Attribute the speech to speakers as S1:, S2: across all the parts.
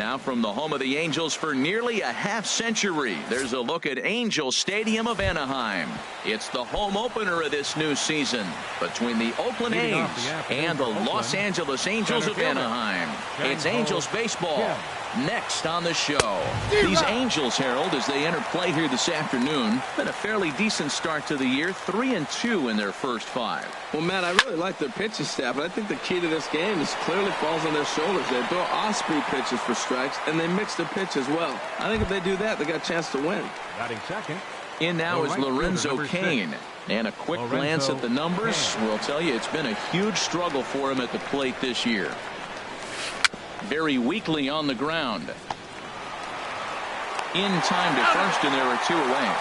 S1: Now from the home of the Angels for nearly a half-century, there's a look at Angel Stadium of Anaheim. It's the home opener of this new season between the Oakland A's and the Los Angeles Angels of Anaheim. It's Angels baseball. Next on the show, these Angels, Harold, as they enter play here this afternoon, been a fairly decent start to the year, 3-2 in their first 5.
S2: Well, Matt, I really like their pitching staff, but I think the key to this game is clearly falls on their shoulders. They throw off-speed pitches for strikes, and they mix the pitch as well. I think if they do that, they got a chance to win.
S3: Batting second.
S1: In now is Lorenzo Cain. And a quick glance at the numbers will tell you it's been a huge struggle for him at the plate this year. Very weakly on the ground. In time to first, and there are 2 away.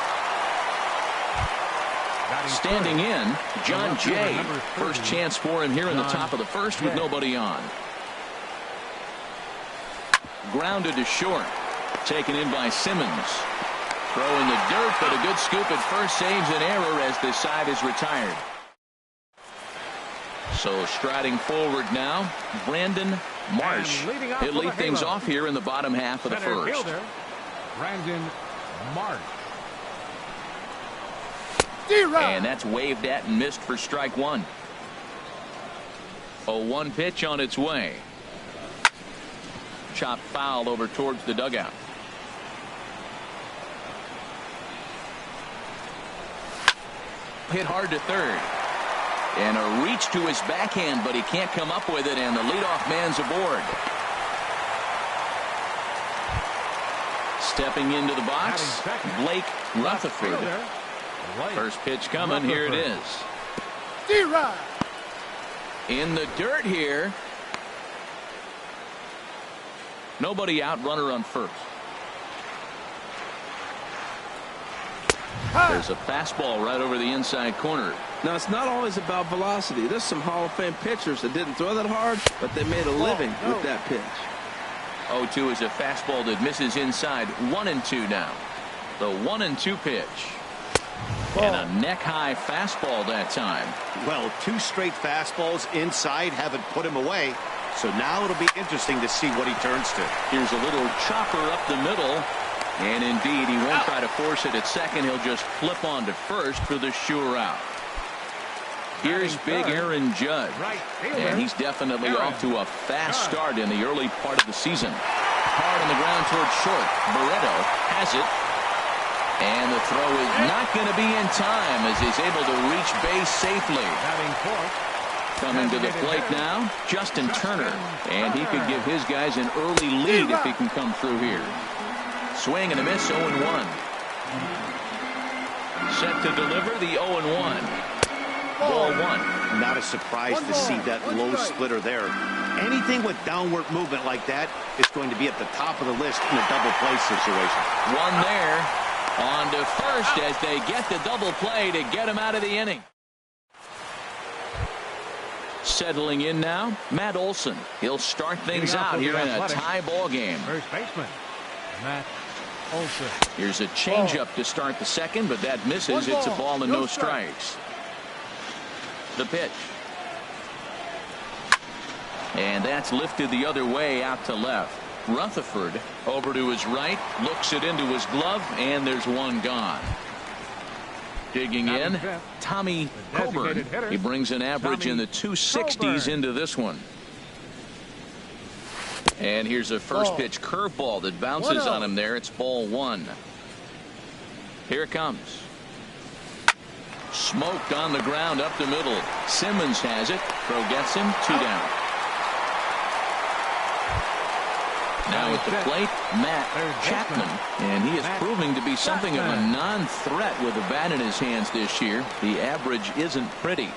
S1: Standing in, John Jay. First chance for him here in the top of the first with nobody on. Grounded to short. Taken in by Simmons. Throw in the dirt, but a good scoop at first saves an error as the side is retired. So striding forward now, Brandon Marsh. He'll lead things off here in the bottom half of the first.
S3: Brandon Marsh.
S1: And that's waved at and missed for strike 1. A 1 pitch on its way. Chopped foul over towards the dugout. Hit hard to third. And a reach to his backhand, but he can't come up with it, and the leadoff man's aboard. Stepping into the box, Blake Rutherford. First pitch coming. Here it is. In the dirt here. Nobody out, runner on first. There's a fastball right over the inside corner.
S2: Now, it's not always about velocity. There's some Hall of Fame pitchers that didn't throw that hard, but they made a living with that pitch.
S1: 0-2 is a fastball that misses inside. 1-2 now. The 1-2 pitch. And a neck-high fastball that time.
S4: Well, 2 straight fastballs inside haven't put him away. So now it'll be interesting to see what he turns to.
S1: Here's a little chopper up the middle. And indeed, he won't try to force it at second. He'll just flip on to first for the sure out. Here's big Aaron Judge. And he's definitely off to a fast start in the early part of the season. Hard on the ground towards short. Barreto has it. And the throw is not going to be in time as he's able to reach base safely. Coming to the plate now, Justin Turner. And he could give his guys an early lead if he can come through here. Swing and a miss, 0-1. Set to deliver the 0-1. Ball 1.
S4: Not a surprise to see that low splitter there. Anything with downward movement like that is going to be at the top of the list in a double play situation.
S1: 1 there. On to first as they get the double play to get him out of the inning. Settling in now, Matt Olson. He'll start things out here in a tie ball game.
S3: First baseman, Matt Olson.
S1: Here's a changeup to start the second, but that misses. It's a ball and no strikes. The pitch. And that's lifted the other way out to left. Rutherford over to his right, looks it into his glove, and there's 1 gone. Digging in, Tommy Coburn. He brings an average in the 260s into this one. And here's a first pitch curveball that bounces on him there. It's ball 1. Here it comes. Smoked on the ground up the middle. Simmons has it. Throw gets him. 2 down. Now at the plate, Matt Chapman. And he is proving to be something of a non-threat with a bat in his hands this year. The average isn't pretty.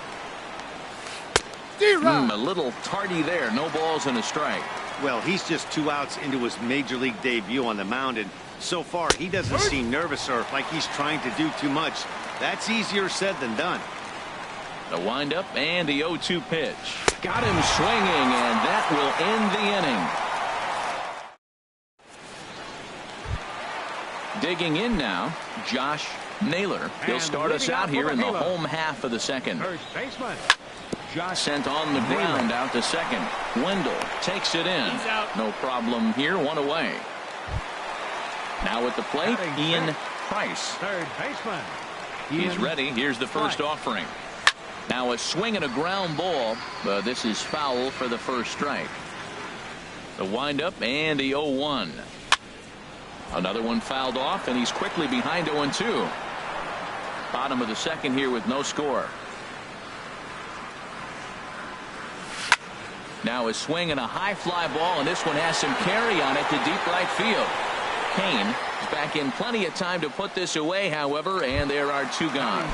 S1: A little tardy there. No balls and a strike.
S4: Well, he's just 2 outs into his major league debut on the mound, and so far he doesn't seem nervous or like he's trying to do too much. That's easier said than done.
S1: The windup and the 0-2 pitch. Got him swinging, and that will end the inning. Digging in now, Josh Naylor. He'll start us out here in the home half of the second.
S3: First baseman, shot.
S1: Sent on the ground out to second. Wendell takes it in. No problem here. One away. Now at the plate, Ian Price.
S3: Third baseman.
S1: He's ready. Here's the first offering. Now a swing and a ground ball. This is foul for the first strike. The windup and the 0-1. Another one fouled off, and he's quickly behind 0-2. Bottom of the second here with no score. Now a swing and a high fly ball, and this one has some carry on it to deep right field. Kane is back in plenty of time to put this away, however, and there are two gone.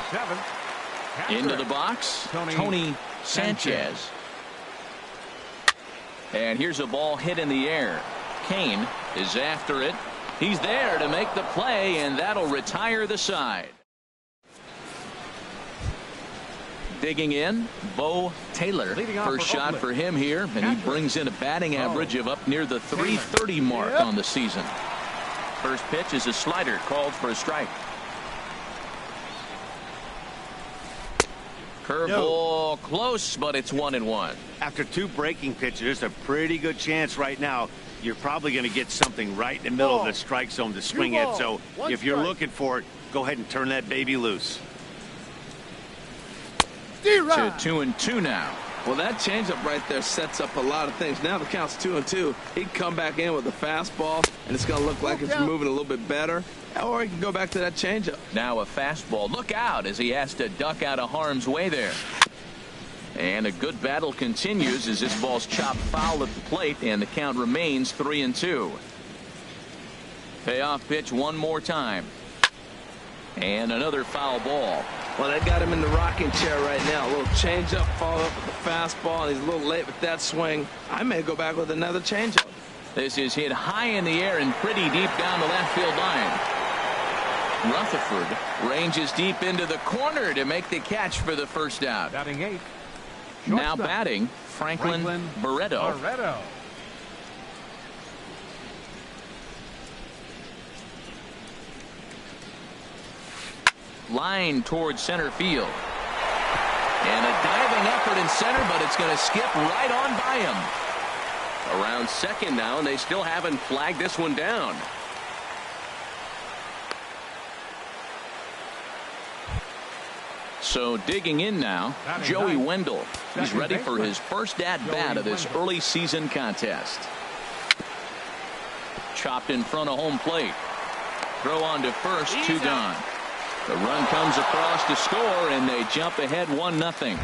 S1: Into the box, Tony Sanchez. And here's a ball hit in the air. Kane is after it. He's there to make the play, and that'll retire the side. Digging in, Bo Taylor. First shot for him here, and he brings in a batting average of up near the .330 mark on the season. First pitch is a slider called for a strike. Curveball close, but it's 1-1.
S4: After two breaking pitches, there's a pretty good chance right now you're probably going to get something right in the middle of the strike zone to swing at. So if you're looking for it, go ahead and turn that baby loose.
S1: To 2-2 now.
S2: Well, that changeup right there sets up a lot of things. Now the count's 2-2. He can come back in with a fastball, and it's going to look like it's moving a little bit better. Or he can go back to that changeup.
S1: Now a fastball. Look out as he has to duck out of harm's way there. And a good battle continues as this ball's chopped foul at the plate, and the count remains 3-2. Payoff pitch one more time. And another foul ball.
S2: Well, they got him in the rocking chair right now. A little changeup, follow up with the fastball, and he's a little late with that swing. I may go back with another changeup.
S1: This is hit high in the air and pretty deep down the left field line. Rutherford ranges deep into the corner to make the catch for the first out.
S3: Batting eighth.
S1: Now batting, Franklin Barreto. Line towards center field. And a diving effort in center, but it's going to skip right on by him.
S5: Around second now, and they still haven't flagged this one down.
S1: So digging in now, Joey Wendell. He's ready for his first at-bat of this early season contest. Chopped in front of home plate. Throw on to first, two gone. The run comes across to score, and they jump ahead 1-0.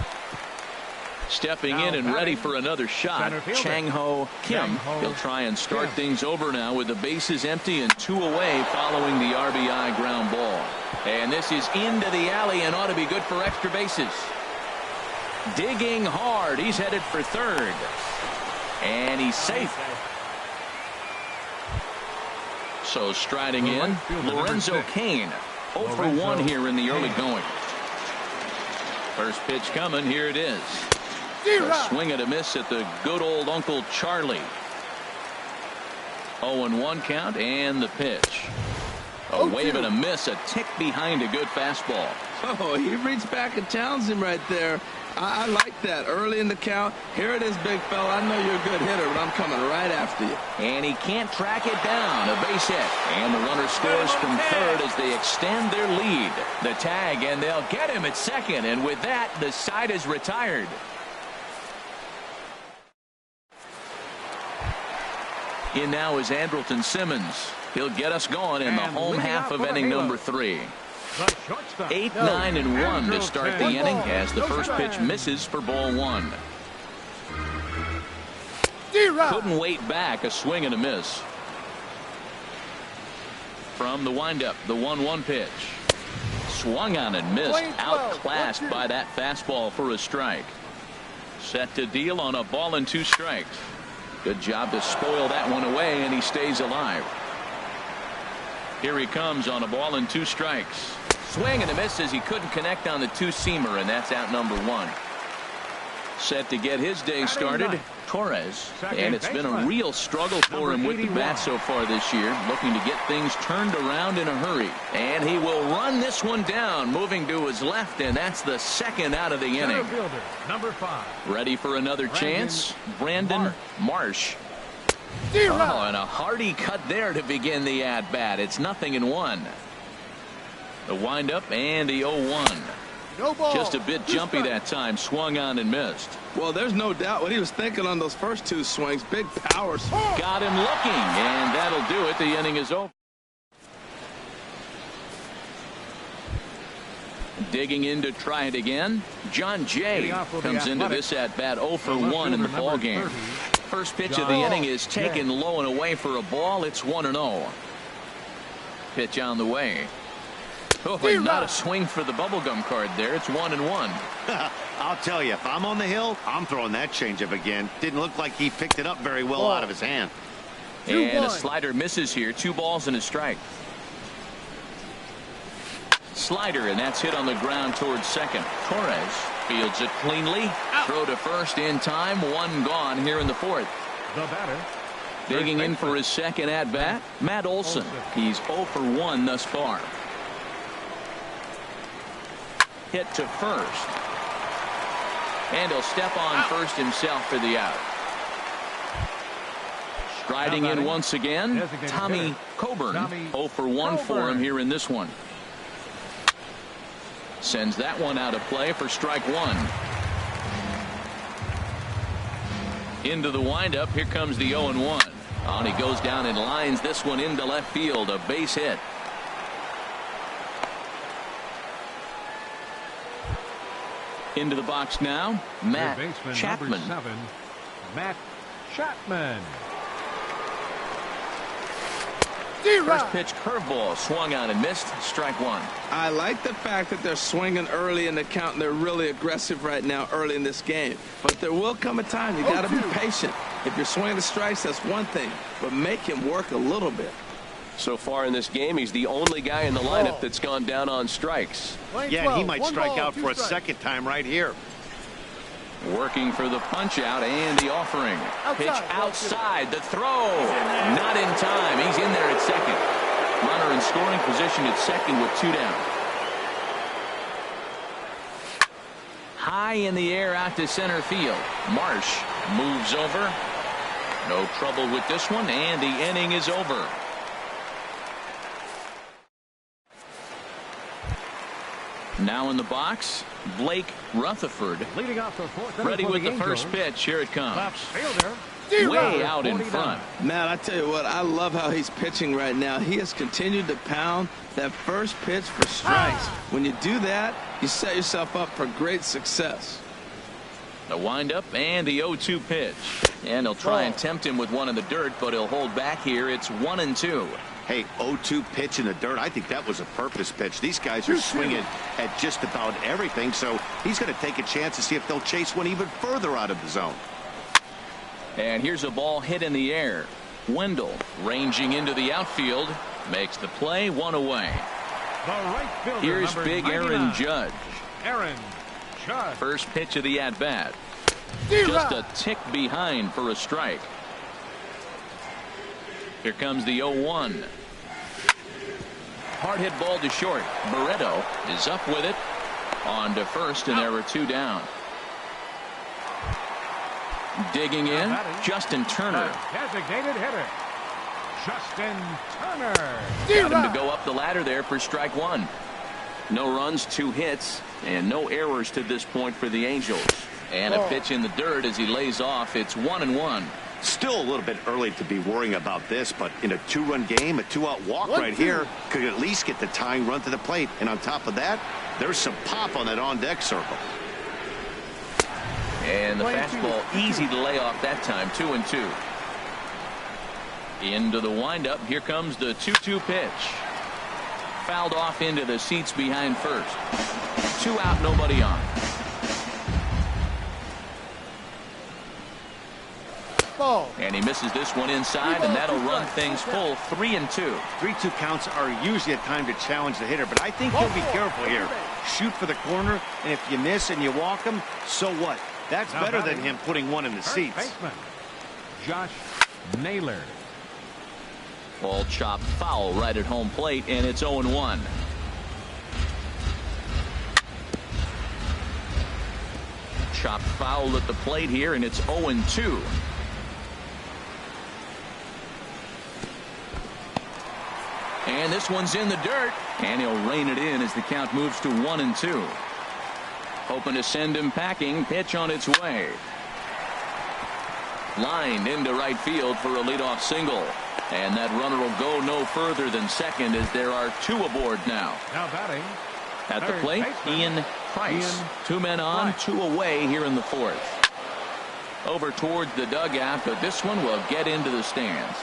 S1: Stepping in and ready for another shot, Chang-Ho Kim. He'll try and start things over now with the bases empty and two away following the RBI ground ball. And this is into the alley and ought to be good for extra bases. Digging hard. He's headed for third. And he's safe. So striding in, Lorenzo Cain. 0 for 1 here in the early going. First pitch coming. Here it is. A swing and a miss at the good old Uncle Charlie. 0-1 count and the pitch. A wave and a miss, a tick behind a good fastball.
S2: Oh, he reached back and challenged him right there. I like that. Early in the count. Here it is, big fella. I know you're a good hitter, but I'm coming right after you.
S1: And he can't track it down. A base hit. And the runner scores from third as they extend their lead. The tag, and they'll get him at second. And with that, the side is retired. In now is Andrelton Simmons. He'll get us going in the home half of inning number 3. 8, 9, and 1 to start the inning as the first pitch misses for ball 1. Couldn't wait back. A swing and a miss. From the windup, the 1-1 pitch. Swung on and missed. Outclassed by that fastball for a strike. Set to deal on a ball and 2 strikes. Good job to spoil that one away, and he stays alive. Here he comes on a ball and 2 strikes. Swing and a miss as he couldn't connect on the 2-seamer, and that's out number 1. Set to get his day started, Torres, and it's been a real struggle for him with the bat so far this year, looking to get things turned around in a hurry. And he will run this one down, moving to his left, and that's the second out of the inning.
S3: Fielder, number 5.
S1: Ready for another chance? Brandon Marsh. Oh, and a hearty cut there to begin the at-bat. It's 0-1. The windup and the 0-1.
S6: No ball.
S1: Just a bit jumpy that time, swung on and missed.
S2: Well, there's no doubt what he was thinking on those first 2 swings. Big powers.
S1: Got him looking, and that'll do it. The inning is over. Digging in to try it again. John Jay comes into this at-bat 0 for 1 in the ballgame. First pitch of the inning is taken low and away for a ball. It's 1-0. Pitch on the way. Oh, and not a swing for the bubblegum card there. It's 1-1.
S4: I'll tell you, if I'm on the hill, I'm throwing that changeup again. Didn't look like he picked it up very well out of his hand.
S1: And a slider misses here. 2 balls and a strike. Slider, and that's hit on the ground towards second. Torres fields it cleanly. Throw to first in time. 1 gone here in the 4th.
S3: The batter.
S1: Digging in for his second at-bat, Matt Olson. He's 0 for 1 thus far. Hit to first. And he'll step on first himself for the out. Striding in once again, Tommy Coburn. 0 for 1 for him here in this one. Sends that one out of play for strike 1. Into the windup. Here comes the 0-1. And he goes down and lines this one into left field. A base hit. Into the box now, Matt Chapman.
S3: Number 7, Matt Chapman.
S1: First pitch curveball swung on and missed. Strike 1.
S2: I like the fact that they're swinging early in the count, and they're really aggressive right now early in this game. But there will come a time you got to be patient. If you're swinging the strikes, that's one thing, but make him work a little bit.
S5: So far in this game, he's the only guy in the lineup that's gone down on strikes.
S4: Yeah, and he might strike out for a second time right here.
S1: Working for the punch out and the offering. Pitch outside. The throw. Not in time. He's in there at second. Runner in scoring position at second with 2 down. High in the air out to center field. Marsh moves over. No trouble with this one, and the inning is over. Now in the box, Blake Rutherford.
S3: Leading off the 4th.
S1: Ready with the first pitch. Here it comes.
S3: Left fielder.
S1: Way out in front.
S2: Man, I tell you what, I love how he's pitching right now. He has continued to pound that first pitch for strikes. When you do that, you set yourself up for great success.
S1: The windup and the 0-2 pitch. And he'll try and tempt him with one in the dirt, but he'll hold back here. It's 1-2.
S4: Hey, 0-2 pitch in the dirt. I think that was a purpose pitch. These guys are swinging at just about everything, so he's going to take a chance to see if they'll chase one even further out of the zone.
S1: And here's a ball hit in the air. Wendell ranging into the outfield. Makes the play. 1 away.
S3: The right fielder,
S1: here's big
S3: 99.
S1: Aaron Judge.
S3: Aaron Judge.
S1: First pitch of the at-bat. Just a tick behind for a strike. Here comes the 0-1. Hard hit ball to short. Barreto is up with it. On to first, and there were 2 down. Digging in, Justin Turner.
S3: Designated hitter, Justin Turner.
S1: Got him to go up the ladder there for strike 1. No runs, 2 hits, and no errors to this point for the Angels. And a pitch in the dirt as he lays off. It's 1-1.
S4: Still a little bit early to be worrying about this, but in a 2-run game, a 2-out walk right here could at least get the tying run to the plate. And on top of that, there's some pop on that on-deck circle.
S1: And the fastball easy to lay off that time. 2-2. Into the windup. Here comes the 2-2 pitch. Fouled off into the seats behind first. 2 out, nobody on. And he misses this one inside, and that'll run things full. 3-2.
S4: 3-2 counts are usually a time to challenge the hitter, but I think he'll be careful here. Shoot for the corner, and if you miss and you walk him, so what? That's
S3: Now
S4: better than
S3: batting,
S4: him putting one in the
S3: First
S4: seats.
S3: baseman, Josh Naylor.
S1: Ball chopped foul right at home plate, and it's 0-1. Chopped foul at the plate here, and it's 0-2. And this one's in the dirt, and he'll rein it in as the count moves to 1-2. Hoping to send him packing. Pitch on its way. Lined into right field for a leadoff single. And that runner will go no further than second as there are two aboard now.
S3: Now batting,
S1: At the
S3: third
S1: plate,
S3: baseman,
S1: Ian Price. Two men on, two away here in the fourth. Over towards the dugout, but this one will get into the stands.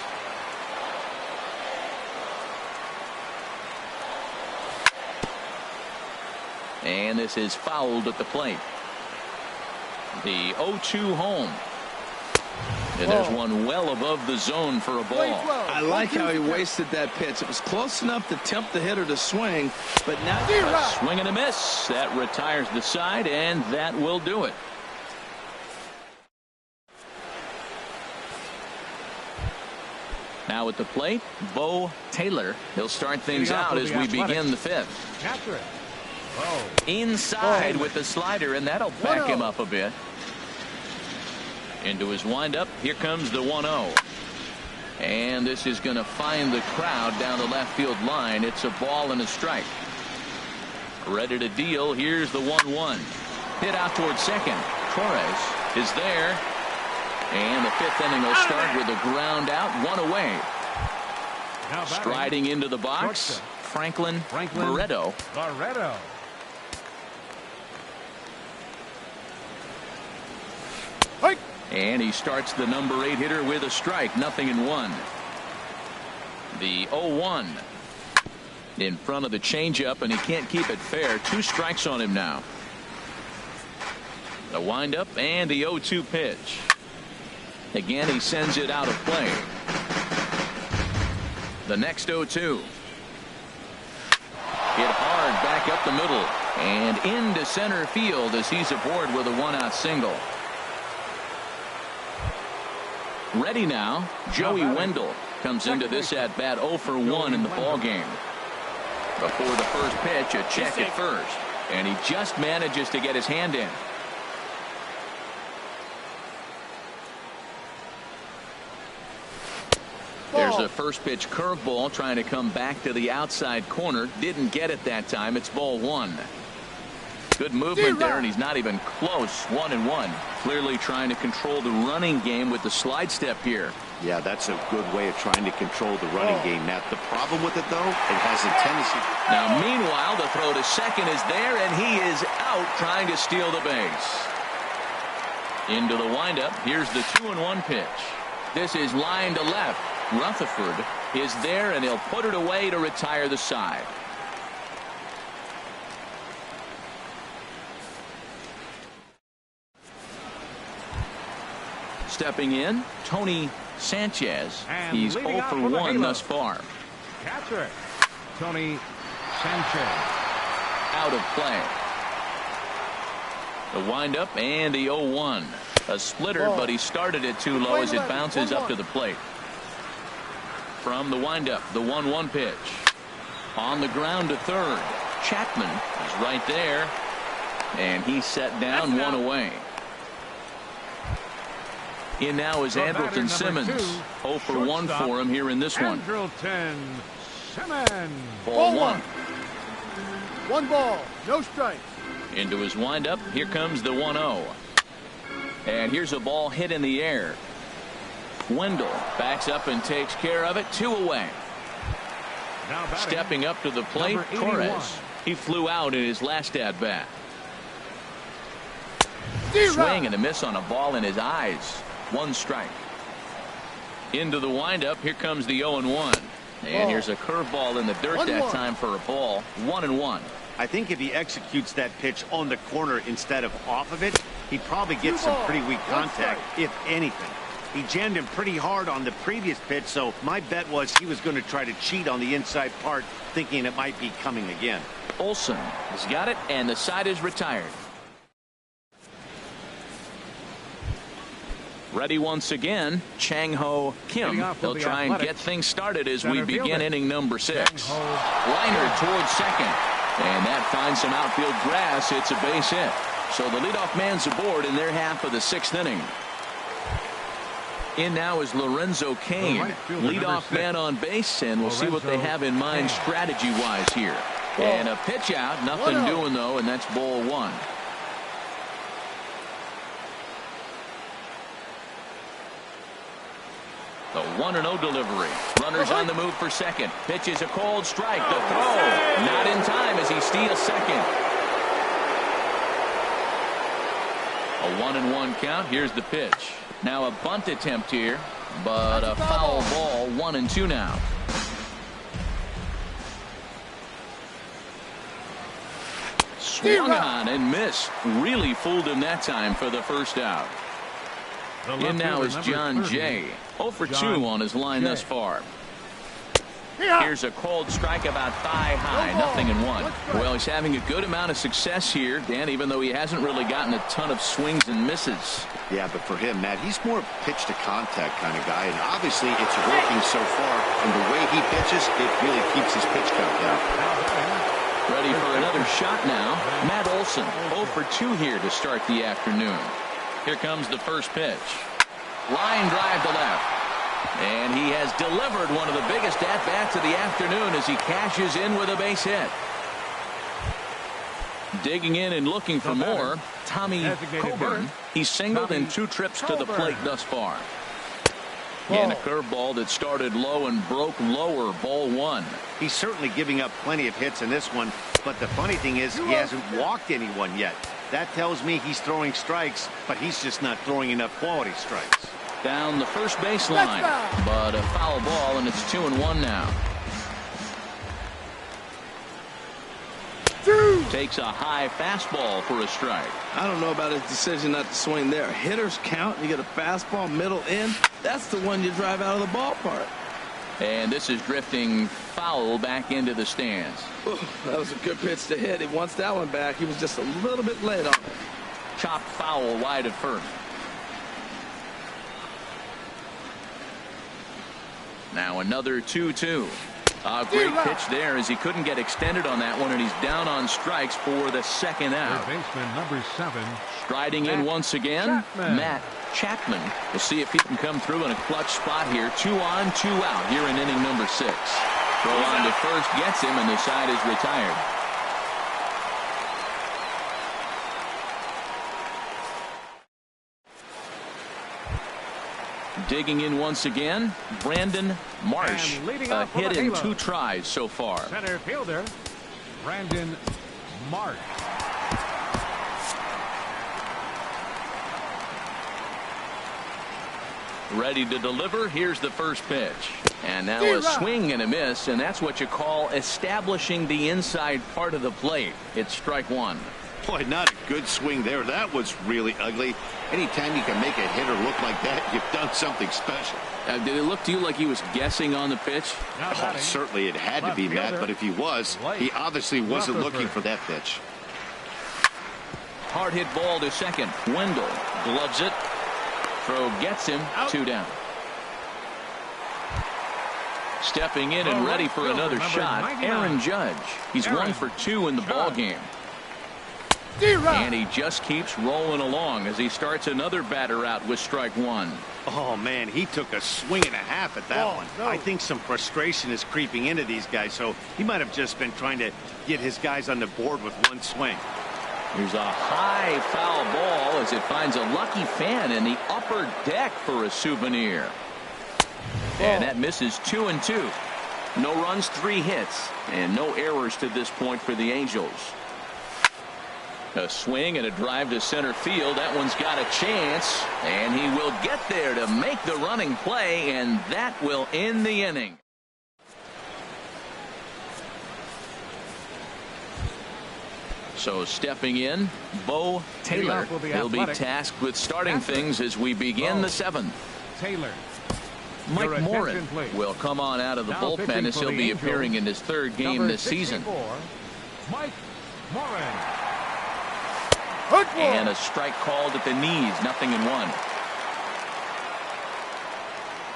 S1: And this is fouled at the plate. The 0-2 home. And there's one well above the zone for a ball.
S2: I like how he wasted that pitch. It was close enough to tempt the hitter to swing, but now
S1: Swing and a miss. That retires the side, and that will do it. Now at the plate, Bo Taylor. He'll start things out as we begin the fifth.
S3: Catcher.
S1: Inside with the slider, and that'll back him up a bit. Into his windup. Here comes the 1-0. And this is going to find the crowd down the left field line. It's a ball and a strike. Ready to deal. Here's the 1-1. Hit out towards second. Torres is there. And the fifth inning will start with a ground out, one away.
S3: Now batting,
S1: Striding into the box, Franklin Barreto. And he starts the number 8 hitter with a strike. 0-1. The 0-1 in front of the changeup, and he can't keep it fair. 2 strikes on him now. The windup and the 0-2 pitch. Again, he sends it out of play. The next 0-2. Hit hard back up the middle and into center field as he's aboard with a 1-out single. Ready now, Joey Wendell comes into this at bat 0 for 1 in the ball game. Before the first pitch, a check at first, and he just manages to get his hand in. There's a first pitch curveball trying to come back to the outside corner. Didn't get it that time. It's ball 1. Good movement there, and he's not even close. 1-1. Clearly trying to control the running game with the slide step here.
S4: Yeah, that's a good way of trying to control the running game. Now, the problem with it, though, it has a tendency.
S1: Now, meanwhile, the throw to second is there, and he is out trying to steal the base. Into the windup. Here's the 2-1 pitch. This is line to left. Rutherford is there, and he'll put it away to retire the side. Stepping in, Tony Sanchez.
S3: And
S1: he's 0 for 1 thus far.
S3: Catcher, Tony Sanchez.
S1: Out of play. The windup and the 0-1. A splitter, but he started it too low as it bounces up to the plate. From the windup, the 1-1 pitch. On the ground to third. Chapman is right there. And he's set down, one away. In now is Andrelton Simmons. 0 for 1 for him here in this one.
S3: Andrelton Simmons.
S1: Ball 1.
S6: 1 ball, no strike.
S1: Into his windup. Here comes the 1-0. And here's a ball hit in the air. Wendell backs up and takes care of it. 2 away.
S3: Now batting,
S1: stepping up to the plate, Torres. He flew out in his last at bat. Swing and a miss on a ball in his eyes. 1 strike. Into the windup. Here comes the 0-1. And here's a curveball in the dirt that time for a ball. 1-1.
S4: I think if he executes that pitch on the corner instead of off of it, he'd probably get some pretty weak contact, if anything. He jammed him pretty hard on the previous pitch, so my bet was he was going to try to cheat on the inside part, thinking it might be coming again.
S1: Olsen has got it, and the side is retired. Ready once again, Chang-Ho Kim. They'll try and get things started as we begin inning number 6. Liner towards second. And that finds some outfield grass. It's a base hit. So the leadoff man's aboard in their half of the 6th inning. In now is Lorenzo Cain, leadoff man on base, and we'll see what they have in mind strategy-wise here. And a pitch out, nothing doing though, and that's ball 1. The 1-0 delivery. Runners on the move for second. Pitch is a called strike. The throw not in time as he steals second. A 1-1 count. Here's the pitch. Now a bunt attempt here, but a foul ball. 1-2 now. Swung on and missed. Really fooled him that time for the first out. In now is John Jay. 0 for 2 on his line thus far. Here's a called strike about thigh high. 0-1. Well, he's having a good amount of success here, Dan, even though he hasn't really gotten a ton of swings and misses.
S4: Yeah, but for him, Matt, he's more pitch to contact kind of guy, and obviously it's working so far. And the way he pitches, it really keeps his pitch count down.
S1: Ready for another shot now. Matt Olson, 0 for 2 here to start the afternoon. Here comes the first pitch. Line drive to left. And he has delivered one of the biggest at-bats of the afternoon as he cashes in with a base hit. Digging in and looking for more, Tommy Coburn. He's singled in 2 trips to the plate thus far. And a curveball that started low and broke lower, ball 1.
S4: He's certainly giving up plenty of hits in this one, but the funny thing is he hasn't walked anyone yet. That tells me he's throwing strikes, but he's just not throwing enough quality strikes.
S1: Down the first baseline, but a foul ball, and it's 2-1 now. Takes a high fastball for a strike.
S2: I don't know about his decision not to swing there. Hitters count. You get a fastball middle in. That's the one you drive out of the ballpark.
S1: And this is drifting foul back into the stands.
S2: Ooh, that was a good pitch to hit. He wants that one back. He was just a little bit late on it.
S1: Chopped foul wide of first. Now another 2-2. A great pitch there as he couldn't get extended on that one, and he's down on strikes for the second out.
S3: Baseman number 7.
S1: Striding in once again, Matt Chapman. We'll see if he can come through in a clutch spot here. 2 on, 2 out here in inning number 6. Throw on to first gets him, and the side is retired. Digging in once again, Brandon Marsh. A hit in 2 tries so far.
S3: Center fielder, Brandon Marsh.
S1: Ready to deliver. Here's the first pitch. And now a swing and a miss, and that's what you call establishing the inside part of the plate. It's strike 1.
S4: Boy, not a good swing there. That was really ugly. Anytime you can make a hitter look like that, you've done something special.
S1: Did it look to you like he was guessing on the pitch?
S4: Oh, certainly it had to be, Matt, but if he was, he obviously wasn't looking for that pitch.
S1: Hard hit ball to second. Wendell gloves it. Throw gets him. 2 down. Stepping in and ready for another shot, Aaron Judge. He's 1 for 2 in the ball game. And he just keeps rolling along as he starts another batter out with strike 1.
S4: Oh, man, he took a swing and a half at that one. I think some frustration is creeping into these guys, so he might have just been trying to get his guys on the board with one swing.
S1: Here's a high foul ball as it finds a lucky fan in the upper deck for a souvenir. And that misses 2-2. No runs, 3 hits, and no errors to this point for the Angels. A swing and a drive to center field. That one's got a chance, and he will get there to make the running play, and that will end the inning. So stepping in, Bo Taylor. He'll be tasked with starting things as we begin the 7th.
S3: Taylor.
S1: Mike Morin will come on out of the bullpen as he'll be appearing in his 3rd game this season.
S3: Mike Morin.
S1: And a strike called at the knees. 0-1.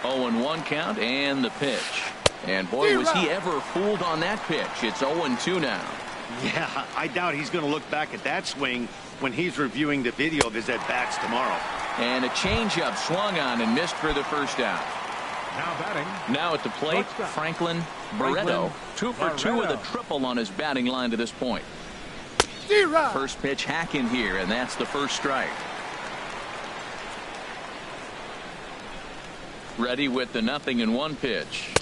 S1: 0-1 count and the pitch. And boy, was he ever fooled on that pitch. It's 0-2 now.
S4: Yeah, I doubt he's going to look back at that swing when he's reviewing the video of his at-bats tomorrow.
S1: And a changeup swung on and missed for the first out.
S3: Now batting.
S1: Now at the plate, Franklin Barreto. 2 for 2 with a triple on his batting line to this point. First pitch hacking here, and that's the first strike. Ready with the 0-1 pitch.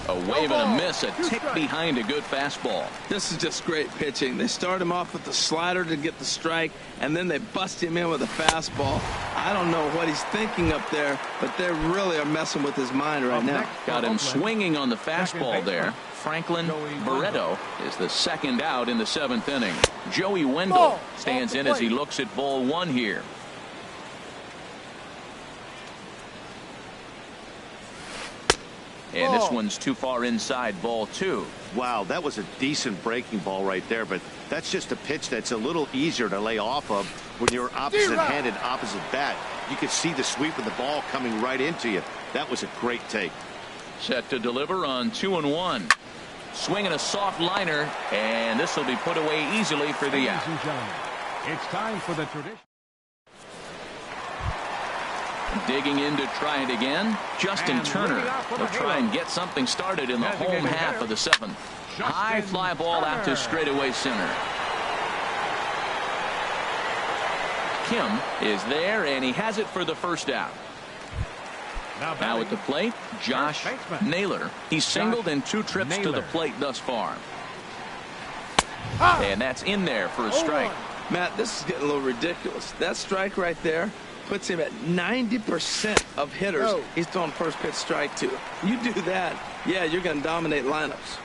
S1: A wave and a miss, a tick behind a good fastball.
S2: This is just great pitching. They start him off with the slider to get the strike, and then they bust him in with a fastball. I don't know what he's thinking up there, but they really are messing with his mind right now.
S1: Got him swinging on the fastball there. Franklin Barreto is the second out in the 7th inning. Joey Wendell stands in as he looks at ball 1 here. And this one's too far inside, ball 2.
S4: Wow, that was a decent breaking ball right there, but that's just a pitch that's a little easier to lay off of when you're opposite-handed, opposite bat. You could see the sweep of the ball coming right into you. That was a great take.
S1: Set to deliver on 2-1. Swinging a soft liner, and this will be put away easily for the out.
S3: Ladies and gentlemen, it's time for the tradition.
S1: Digging in to try it again, Justin Turner. He'll try and get something started in the home half of the 7th. High fly ball out to straightaway center. Kim is there, and he has it for the first out. Now at the plate, Josh Naylor. He's singled in 2 trips to the plate thus far. And that's in there for a strike.
S2: Matt, this is getting a little ridiculous. That strike right there puts him at 90% of hitters he's throwing first pitch strike to. You do that, yeah, you're going to dominate lineups.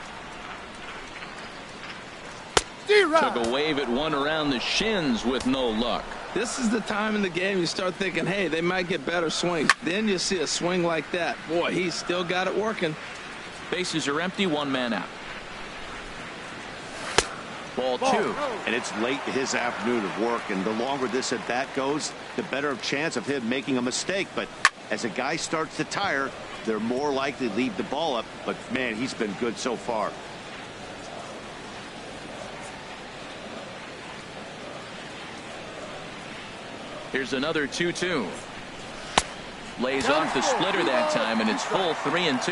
S1: Took a wave at one around the shins with no luck.
S2: This is the time in the game you start thinking, hey, they might get better swings. Then you see a swing like that. Boy, he's still got it working.
S1: Bases are empty, 1 man out. Ball 2.
S4: And it's late in his afternoon of work, and the longer this at bat goes, the better chance of him making a mistake. But as a guy starts to tire, they're more likely to leave the ball up. But man, he's been good so far.
S1: Here's another 2-2. Lays off the splitter that time, and it's full 3-2.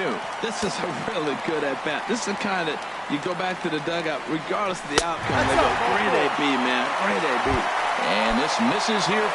S2: This is a really good at bat. This is the kind that you go back to the dugout, regardless of the outcome. They go, great AB, man, great AB.
S1: And this misses here.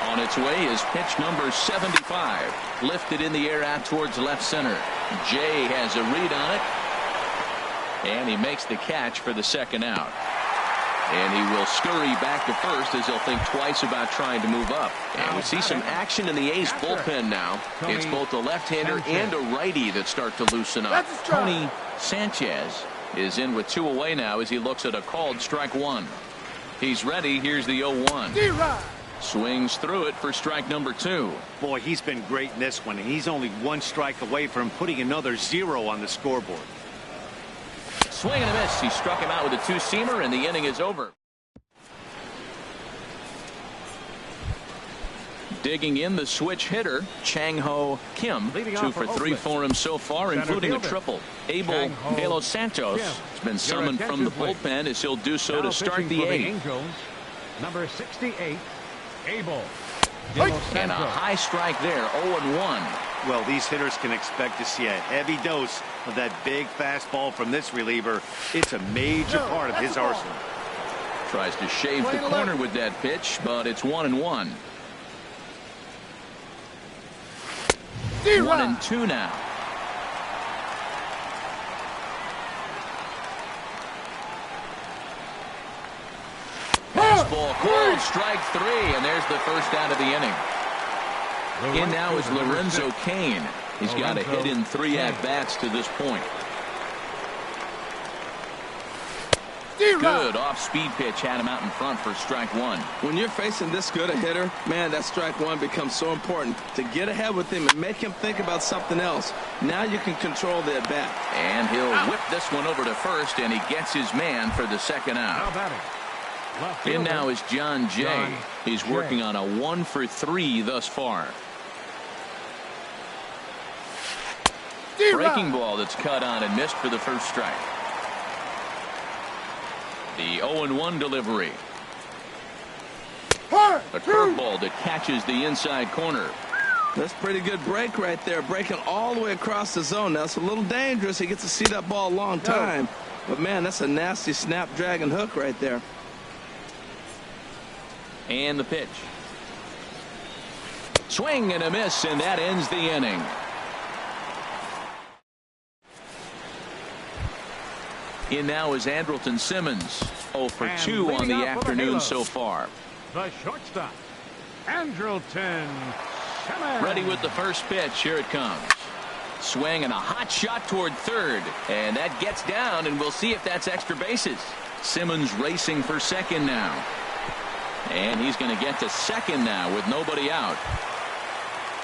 S1: On its way is pitch number 75. Lifted in the air out towards left center. Jay has a read on it. And he makes the catch for the second out. And he will scurry back to first as he'll think twice about trying to move up. And we see some action in the A's bullpen now. It's both a left-hander and a righty that start to loosen up. Tony Sanchez is in with 2 away now as he looks at a called strike 1. He's ready. Here's the 0-1. Swings through it for strike number 2.
S4: Boy, he's been great in this one, and he's only 1 strike away from putting another 0 on the scoreboard.
S1: Swing and a miss. He struck him out with a 2-seamer, and the inning is over. Digging in the switch hitter, Chang-Ho Kim. 2 for 3 for him so far, including a triple. Abel De Los Santos has been summoned from the bullpen as he'll do so to start the 8th.
S3: Number 68, Abel.
S1: And a high strike there, 0-1.
S4: Well, these hitters can expect to see a heavy dose of that big fastball from this reliever. It's a major part of his arsenal.
S1: Tries to shave the corner with that pitch, but it's 1-1. 1-2 now. Fastball called, strike 3, and there's the first out of the inning. In now is Lorenzo Cain. He's got a hit in 3 at-bats to this point. Good off-speed pitch had him out in front for strike one.
S2: When you're facing this good a hitter, man, that strike one becomes so important to get ahead with him and make him think about something else. Now you can control the at-bat.
S1: And he'll whip this one over to first, and he gets his man for the second out. In now is John Jay. He's working on a 1-for-3 thus far. Breaking ball that's cut on and missed for the first strike. The 0-1 delivery. A curveball that catches the inside corner.
S2: That's pretty good break right there, breaking all the way across the zone. Now it's a little dangerous. He gets to see that ball a long time, but man, that's a nasty snap-dragon hook right there.
S1: And the pitch. Swing and a miss, and that ends the inning. In now is Andrelton Simmons. 0 for 2 on the afternoon so far.
S3: The shortstop, Andrelton Simmons.
S1: Ready with the first pitch. Here it comes. Swing and a hot shot toward third. And that gets down, and we'll see if that's extra bases. Simmons racing for second now. And he's going to get to second now with nobody out.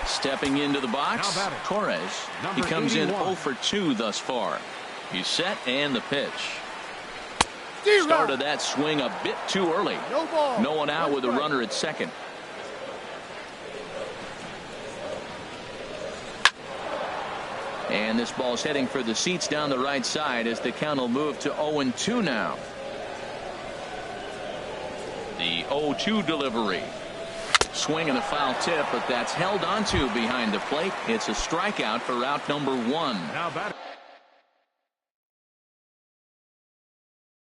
S1: Stepping into the box, Torres. He comes in 0 for 2 thus far. He's set, and the pitch. Started that swing a bit too early. No one out with a runner at second. And this ball's heading for the seats down the right side as the count will move to 0-2 now. The 0-2 delivery. Swing and a foul tip, but that's held onto behind the plate. It's a strikeout for out number 1.
S3: Now batting.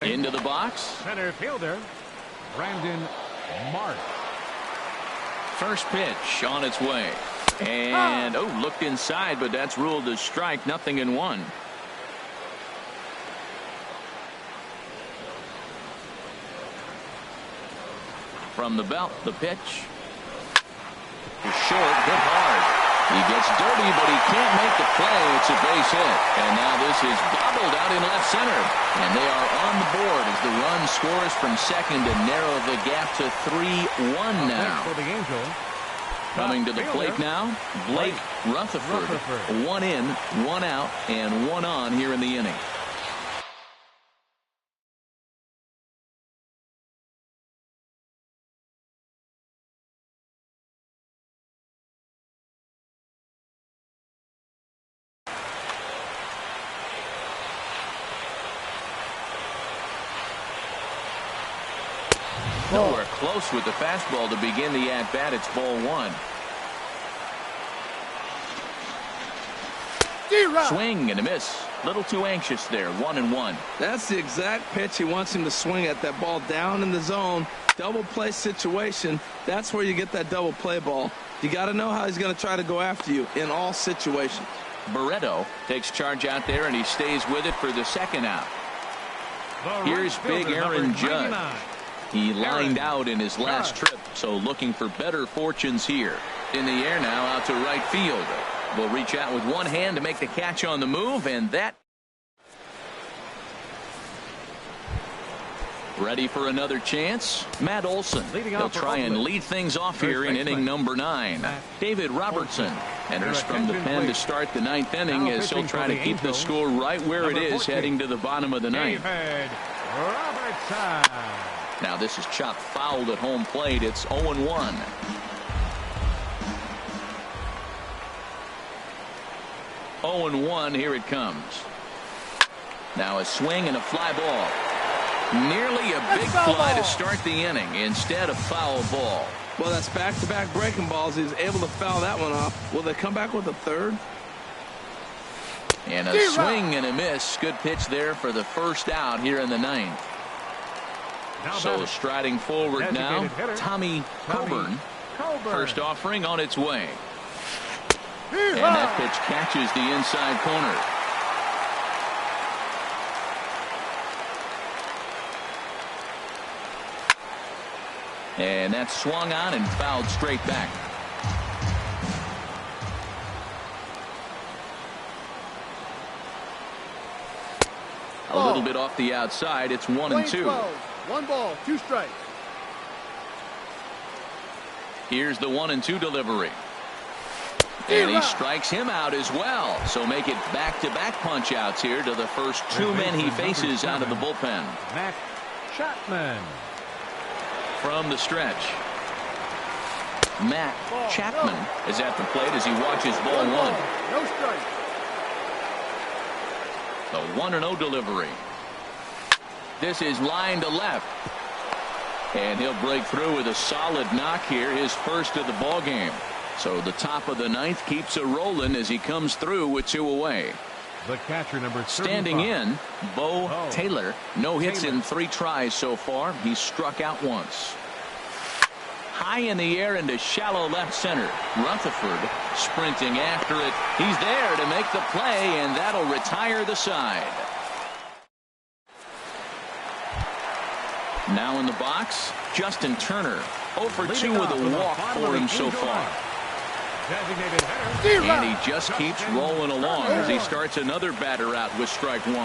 S1: Into the box.
S3: Center fielder, Brandon Mark.
S1: First pitch on its way. And, looked inside, but that's ruled as strike, 0-1. From the belt, the pitch. Short, hit hard. He gets dirty, but he can't make the play. It's a base hit. And now this is bobbled out in left center. And they are on the board as the run scores from second to narrow the gap to 3-1 now.
S3: For the Angels.
S1: Coming to the plate now, Blake Rutherford. 1 in, 1 out, and 1 on here in the inning. Nowhere close with the fastball to begin the at-bat. It's ball 1. Swing and a miss. Little too anxious there. 1-1.
S2: That's the exact pitch he wants him to swing at. That ball down in the zone. Double play situation. That's where you get that double play ball. You got to know how he's going to try to go after you in all situations.
S1: Barreto takes charge out there, and he stays with it for the second out. Here's big Aaron Judge. He lined out in his last trip, so looking for better fortunes here. In the air now, out to right field. Will reach out with one hand to make the catch on the move, and that. Ready for another chance? Matt Olson. He'll try and lead things off here in inning number 9. David Robertson enters from the pen to start the 9th inning as he'll try to keep the score right where it is heading to the bottom of the 9th. Now this is chopped fouled at home plate. It's 0-1. Here it comes. Now a swing and a fly ball. Nearly a big fly to start the inning instead of foul ball.
S2: Well, that's back-to-back breaking balls. He's able to foul that one off. Will they come back with a third?
S1: And a swing and a miss. Good pitch there for the first out here in the 9th. So striding forward now, Tommy Coburn. First offering on its way. And that pitch catches the inside corner. And that's swung on and fouled straight back. A little bit off the outside. It's 1-2.
S6: 1 ball, 2 strikes.
S1: Here's the 1-2 delivery. And he strikes him out as well. So make it back-to-back punch-outs here to the first 2 men he faces out of the bullpen.
S3: Matt Chapman.
S1: From the stretch, Matt Chapman is at the plate as he watches ball 1.
S6: No strike.
S1: The 1-0 delivery. This is line to left. And he'll break through with a solid knock here, his first of the ball game. So the top of the 9th keeps it rolling as he comes through with 2 away.
S3: The catcher, number 35.
S1: Standing in, Bo Taylor. No hits in 3 tries so far. He's struck out once. High in the air into shallow left center. Rutherford sprinting after it. He's there to make the play, and that'll retire the side. Now in the box, Justin Turner. 0 for 2 with a walk for him so far. And he just keeps rolling along as he starts another batter out with strike 1.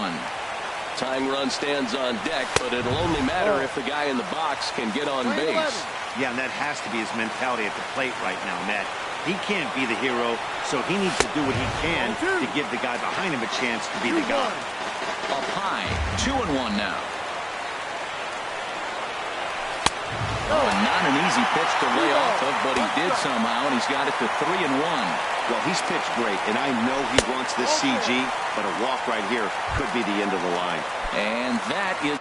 S5: Tying run stands on deck, but it'll only matter if the guy in the box can get on base.
S4: Yeah, and that has to be his mentality at the plate right now, Matt. He can't be the hero, so he needs to do what he can to give the guy behind him a chance to be the guy.
S1: Up high, 2-1 now. Oh, and not an easy pitch to lay off of, but he did somehow, and he's got it to 3-1.
S7: Well, he's pitched great, and I know he wants this CG, but a walk right here could be the end of the line.
S1: And that is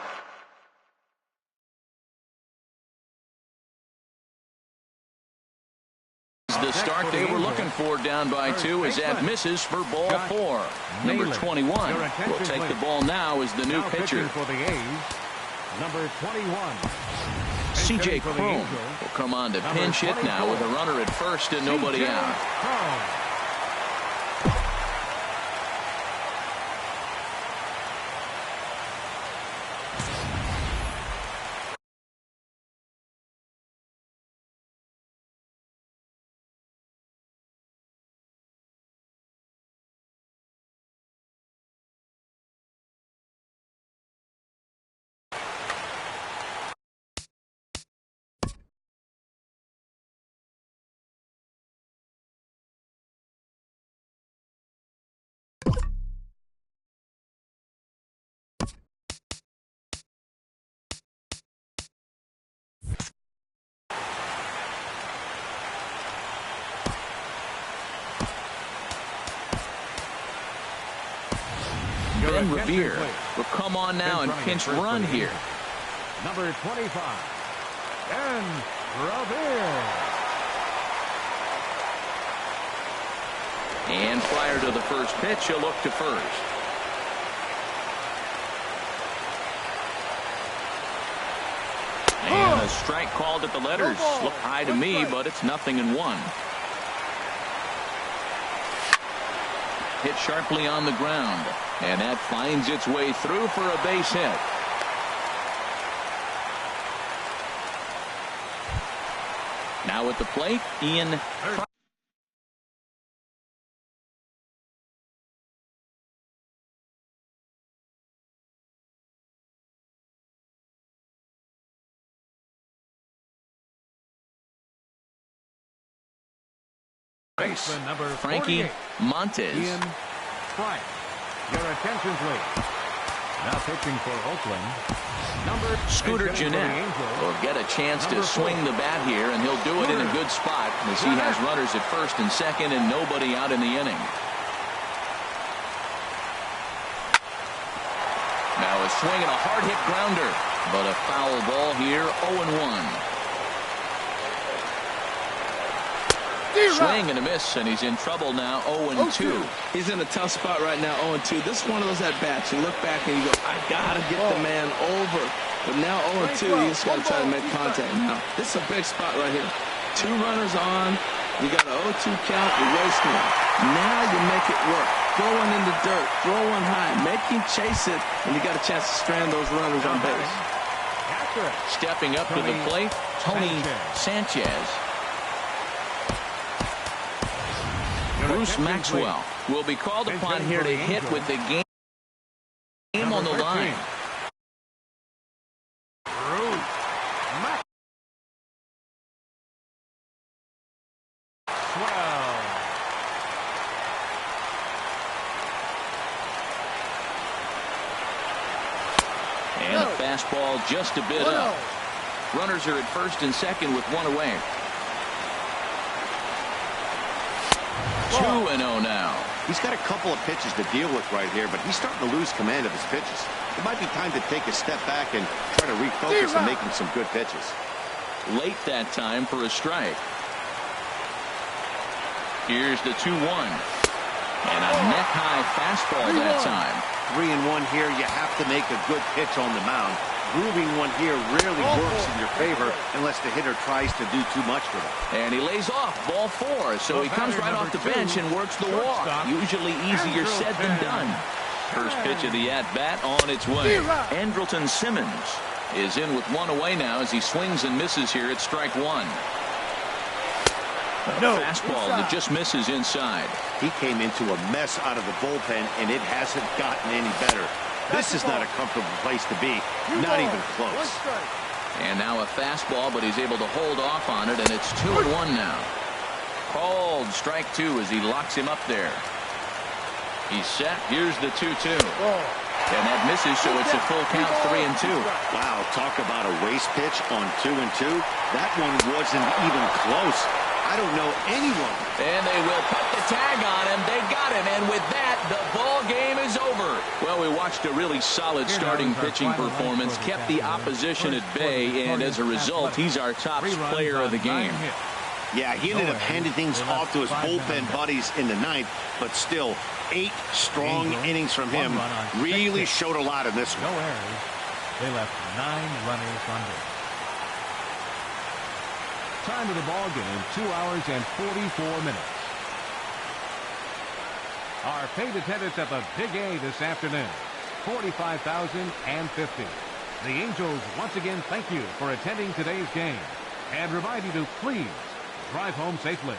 S1: the start they were looking for, down by 2, as that misses for ball 4. Number 21 will take the ball now as the new pitcher.
S3: For the A's, number 21.
S1: C.J. Cron will come on to pinch hit now with a runner at first and nobody out. Ben Revere will come on now and pinch run here.
S3: Number 25, Ben Revere.
S1: And prior to the first pitch, he'll look to first. And a strike called at the letters. Look high to me, but it's 0-1. Hit sharply on the ground, and that finds its way through for a base hit. Now at the plate, Ian.
S3: Number
S1: Frankie
S3: 48,
S1: Montes.
S3: Ian Price. Your attention, please. Now pitching for Oakland, number
S1: Scooter Gennett will get a chance to swing the bat here, and he'll do it in a good spot as he has runners at first and second and nobody out in the inning. Now a swing and a hard hit grounder, but a foul ball here. 0-1. Swing and a miss, and he's in trouble now. 0-2.
S2: He's in a tough spot right now. 0-2. This is one of those at bats. You look back and you go, I gotta get the man over. But now 0-2, you just gotta try to make contact. Now this is a big spot right here. 2 runners on. You got an 0-2 count. You waste one. Now you make it work. Throw one in the dirt. Throw one high. Make him chase it, and you got a chance to strand those runners on base.
S1: Stepping up to the plate, Tony Sanchez. Bruce Maxwell will be called upon here to hit with the game on the line. And a fastball just a bit up. Runners are at first and second with one away. 2-0 now.
S7: He's got a couple of pitches to deal with right here, but he's starting to lose command of his pitches. It might be time to take a step back and try to refocus on making some good pitches.
S1: Late that time for a strike. Here's the 2-1. And a neck-high fastball that time.
S4: 3-1 here. You have to make a good pitch on the mound. Grooving one here rarely works in your favor unless the hitter tries to do too much with it.
S1: And he lays off ball 4, so he comes right off the bench and works the walk. Usually easier said than done. First pitch of the at-bat on its way. Andrelton Simmons is in with one away now as he swings and misses here at strike 1. Fastball that just misses inside.
S7: He came into a mess out of the bullpen, and it hasn't gotten any better. This is not a comfortable place to be. Not even close.
S1: And now a fastball, but he's able to hold off on it, and it's 2-1 now. Called strike 2 as he locks him up there. He's set. Here's the 2-2. And that misses, so it's a full count, 3-2.
S7: Wow, talk about a waste pitch on 2-2. That one wasn't even close. I don't know anyone.
S1: And they will put the tag on him. They got him, and with that, the ball game is over. Well, we watched a really solid starting pitching performance, kept the opposition at bay, and as a result, he's our top player of the game.
S7: Yeah, he ended up handing things off to his bullpen buddies in the 9th, but still, 8 strong innings from him really showed a lot in this one.
S3: No errors. They left 9 runners on base. Time of the ball game, 2 hours and 44 minutes. Our paid attendance at the Big A this afternoon, 45,050. The Angels once again thank you for attending today's game and remind you to please drive home safely.